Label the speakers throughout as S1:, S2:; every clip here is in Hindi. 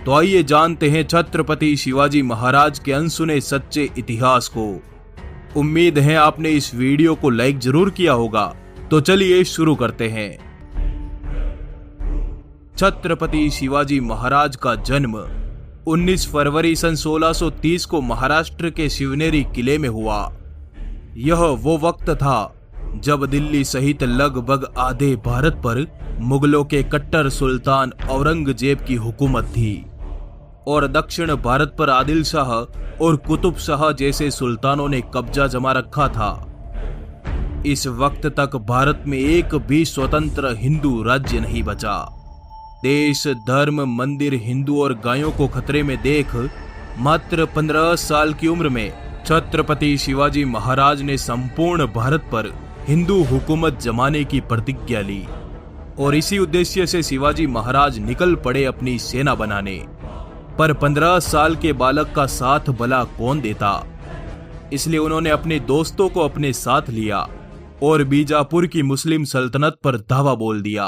S1: तो आइए जानते हैं छत्रपति शिवाजी महाराज के अनसुने सच्चे इतिहास को। उम्मीद है आपने इस वीडियो को लाइक जरूर किया होगा। तो चलिए शुरू करते हैं। छत्रपति शिवाजी महाराज का जन्म 19 फरवरी सन 1630 को महाराष्ट्र के शिवनेरी किले में हुआ। यह वो वक्त था जब दिल्ली सहित लगभग आधे भारत पर मुगलों के कट्टर सुल्तान औरंगजेब की हुकूमत थी और दक्षिण भारत पर आदिल शाह और कुतुब शाह जैसे सुल्तानों ने कब्जा जमा रखा था। इस वक्त तक भारत में एक भी स्वतंत्र हिंदू राज्य नहीं बचा। देश, धर्म, मंदिर, हिंदू और गायों को खतरे में देख मात्र 15 साल की उम्र में छत्रपति शिवाजी महाराज ने संपूर्ण भारत पर हिंदू हुकूमत जमाने की प्रतिज्ञा ली और इसी उद्देश्य से शिवाजी महाराज निकल पड़े अपनी सेना बनाने। पर 15 साल के बालक का साथ भला कौन देता, इसलिए उन्होंने अपने दोस्तों को अपने साथ लिया और बीजापुर की मुस्लिम सल्तनत पर धावा बोल दिया।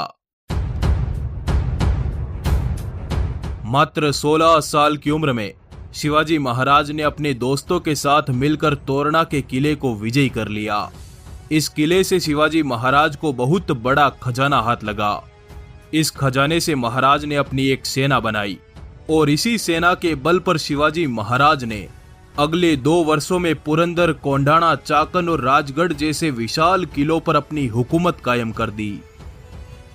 S1: मात्र 16 साल की उम्र में शिवाजी महाराज ने अपने दोस्तों के साथ मिलकर तोरणा के किले को विजयी कर लिया। इस किले से शिवाजी महाराज को बहुत बड़ा खजाना हाथ लगा। इस खजाने से महाराज ने अपनी एक सेना बनाई और इसी सेना के बल पर शिवाजी महाराज ने अगले 2 वर्षों में पुरंदर, कोंडाणा, चाकन और राजगढ़ जैसे विशाल किलों पर अपनी हुकूमत कायम कर दी।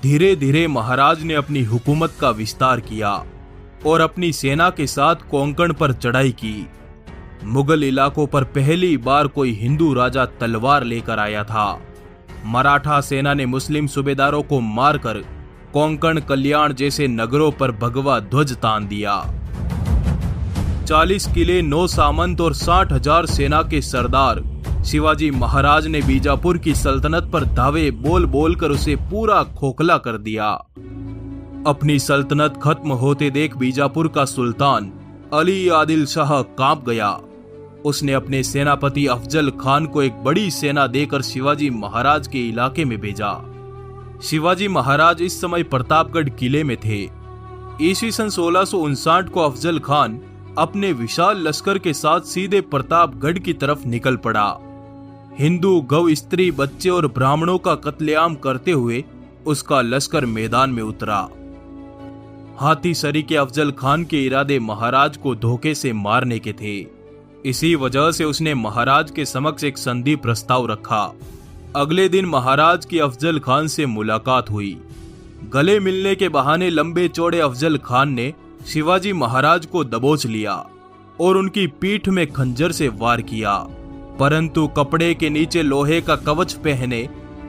S1: धीरे धीरे महाराज ने अपनी हुकूमत का विस्तार किया और अपनी सेना के साथ कोंकण पर चढ़ाई की। मुगल इलाकों पर पहली बार कोई हिंदू राजा तलवार लेकर आया था। मराठा सेना ने मुस्लिम सूबेदारों को मारकर कोंकण, कल्याण जैसे नगरों पर भगवा ध्वज तान दिया। 40 किले, 9 सामंत और 60,000 सेना के सरदार शिवाजी महाराज ने बीजापुर की सल्तनत पर दावे बोल बोल कर उसे पूरा खोखला कर दिया। अपनी सल्तनत खत्म होते देख बीजापुर का सुल्तान अली आदिल शाह कांप गया। उसने अपने सेनापति अफजल खान को एक बड़ी सेना देकर शिवाजी महाराज के इलाके में भेजा। शिवाजी महाराज इस समय प्रतापगढ़ किले में थे। ईस्वी सन 1659 को अफजल खान अपने विशाल लश्कर के साथ सीधे प्रतापगढ़ की तरफ निकल पड़ा। हिंदू, गौ, स्त्री, बच्चे और ब्राह्मणों का कत्लेआम करते हुए उसका लश्कर मैदान में उतरा। हाथी सरी के अफजल खान के इरादे महाराज को धोखे से मारने के थे। इसी वजह से उसने महाराज के समक्ष एक संधि प्रस्ताव रखा। अगले दिन महाराज की अफजल खान से मुलाकात हुई। गले मिलने के बहाने लंबे चौड़े अफजल खान ने शिवाजी महाराज को दबोच लिया और उनकी पीठ में खंजर से वार किया, परंतु कपड़े के नीचे लोहे का कवच पहने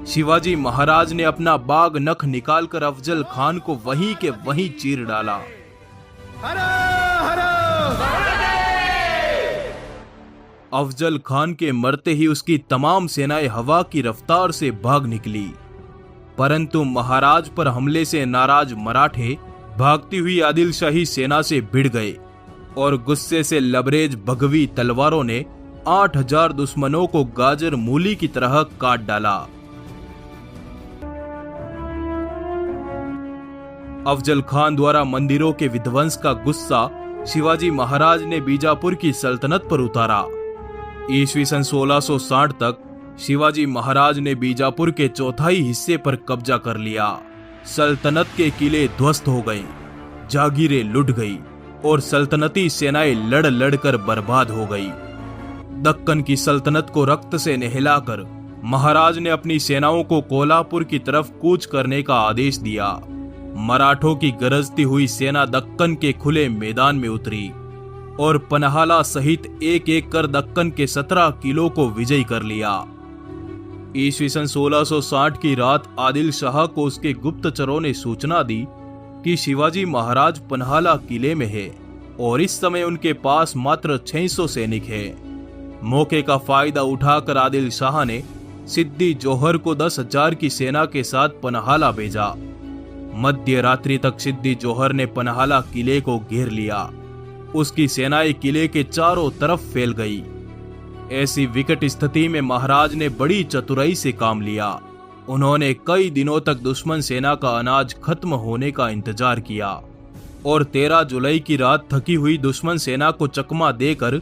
S1: शिवाजी महाराज ने अपना बाग नख निकालकर अफजल खान को वहीं के वहीं चीर डाला। अफजल खान के मरते ही उसकी तमाम सेनाएं हवा की रफ्तार से भाग निकली, परंतु महाराज पर हमले से नाराज मराठे भागती हुई आदिल शाही सेना से भिड़ गए और गुस्से से लबरेज भगवी तलवारों ने 8,000 दुश्मनों को गाजर मूली की तरह काट डाला। अफजल खान द्वारा मंदिरों के विध्वंस का गुस्सा शिवाजी महाराज ने बीजापुर की सल्तनत पर उतारा। ईस्वी सन 1660 तक शिवाजी महाराज ने बीजापुर के चौथाई हिस्से पर कब्जा कर लिया। सल्तनत के किले ध्वस्त हो गए, जागीरें लुट गई और सल्तनती सेनाएं लड़ लड़कर बर्बाद हो गई। दक्कन की सल्तनत को रक्त से नहलाकर महाराज ने अपनी सेनाओं को कोल्हापुर की तरफ कूच करने का आदेश दिया। मराठों की गरजती हुई सेना दक्कन के खुले मैदान में उतरी और पन्हाला सहित एक एक कर दक्कन के 17 किलों को विजयी कर लिया। ईस्वी सन 1660 की रात आदिल शाह को उसके गुप्तचरों ने सूचना दी कि शिवाजी महाराज पन्हाला किले में है और इस समय उनके पास मात्र 600 सैनिक हैं। मौके का फायदा उठाकर आदिल शाह ने सिद्दी जोहर को 10,000 की सेना के साथ पन्हाला भेजा। मध्य रात्रि तक सिद्दी जोहर ने पन्हाला किले को घेर लिया। उसकी सेनाएं किले के चारों तरफ फैल गई। ऐसी विकट स्थिति में महाराज ने बड़ी चतुराई से काम लिया। उन्होंने कई दिनों तक दुश्मन सेना का अनाज खत्म होने का इंतजार किया और 13 जुलाई की रात थकी हुई दुश्मन सेना को चकमा देकर